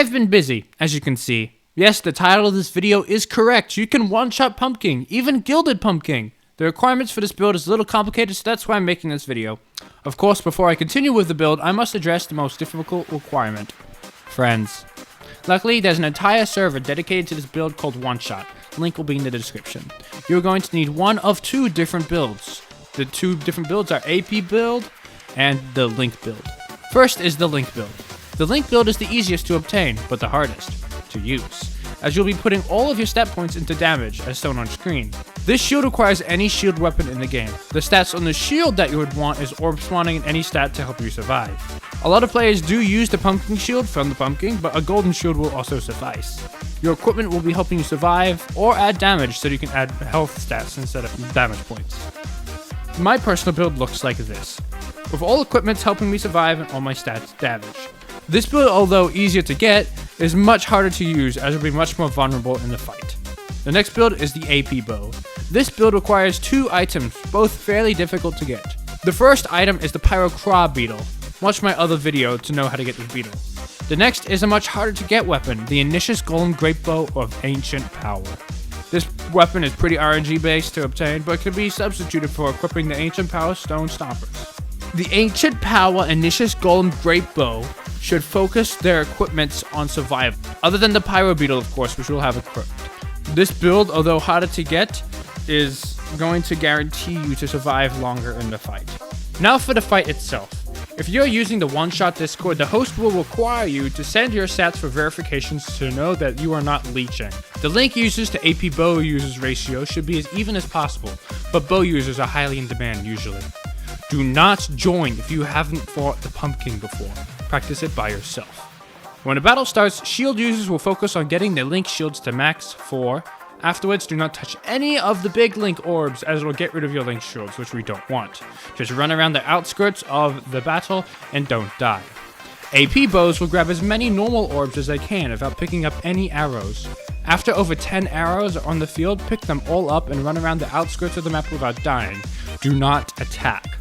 I've been busy, as you can see. Yes, the title of this video is correct. You can one-shot Pumpkin, even Gilded Pumpkin. The requirements for this build is a little complicated, so that's why I'm making this video. Of course, before I continue with the build, I must address the most difficult requirement. Friends. Luckily, there's an entire server dedicated to this build called One Shot. Link will be in the description. You're going to need one of two different builds. The two different builds are AP build and the link build. First is the link build. The link build is the easiest to obtain, but the hardest to use, as you'll be putting all of your stat points into damage, as shown on screen. This shield requires any shield weapon in the game. The stats on the shield that you would want is orb spawning and any stat to help you survive. A lot of players do use the pumpkin shield from the pumpkin, but a golden shield will also suffice. Your equipment will be helping you survive or add damage, so you can add health stats instead of damage points. My personal build looks like this, with all equipment helping me survive and all my stats damage. This build, although easier to get, is much harder to use, as it will be much more vulnerable in the fight. The next build is the AP bow. This build requires two items, both fairly difficult to get. The first item is the Pyro Claw Beetle. Watch my other video to know how to get this beetle. The next is a much harder to get weapon, the Initius Golem Great Bow of Ancient Power. This weapon is pretty RNG based to obtain, but can be substituted for equipping the Ancient Power Stone Stompers. The Ancient Power Initius Golem Great Bow should focus their equipments on survival, other than the Pyro Beetle, of course, which will have equipped. This build, although harder to get, is going to guarantee you to survive longer in the fight. Now for the fight itself. If you're using the one-shot Discord, the host will require you to send your stats for verifications to know that you are not leeching. The link users to AP bow users ratio should be as even as possible, but bow users are highly in demand usually. Do not join if you haven't fought the pumpkin before. Practice it by yourself. When a battle starts, shield users will focus on getting their link shields to max 4. Afterwards, do not touch any of the big link orbs, as it will get rid of your link shields, which we don't want. Just run around the outskirts of the battle and don't die. AP bows will grab as many normal orbs as they can without picking up any arrows. After over 10 arrows are on the field, pick them all up and run around the outskirts of the map without dying. Do not attack.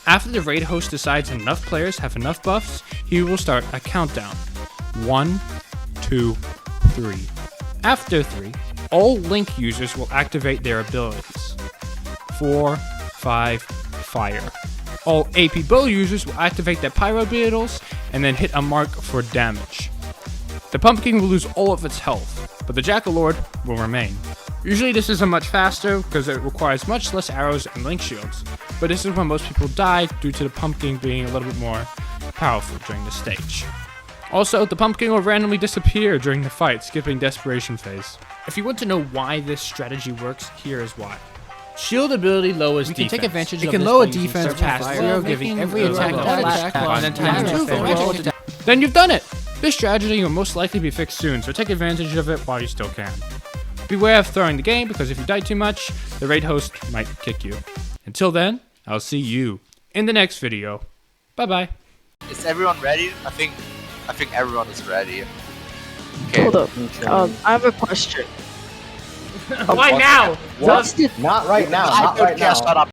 After the raid host decides enough players have enough buffs, he will start a countdown. 1, 2, 3. After 3, all link users will activate their abilities. 4, 5, fire. All AP bow users will activate their pyro beetles and then hit a mark for damage. The pumpkin will lose all of its health, but the Jackalord will remain. Usually this isn't much faster because it requires much less arrows and link shields, but this is when most people die due to the pumpkin being a little bit more powerful during the stage. Also, the pumpkin will randomly disappear during the fight, skipping desperation phase. If you want to know why this strategy works, here is why. Shield ability lowers defense. Take advantage of it can this lower by using defense several past fire, 0, giving every attack and times 2. Then you've done it! This strategy will most likely be fixed soon, so take advantage of it while you still can. Beware of throwing the game, because if you die too much, the raid host might kick you. Until then, I'll see you in the next video. Bye bye. Is everyone ready? I think everyone is ready. Okay. Hold up. I have a question. Why now? What? Not right now. Not right now. Shut up.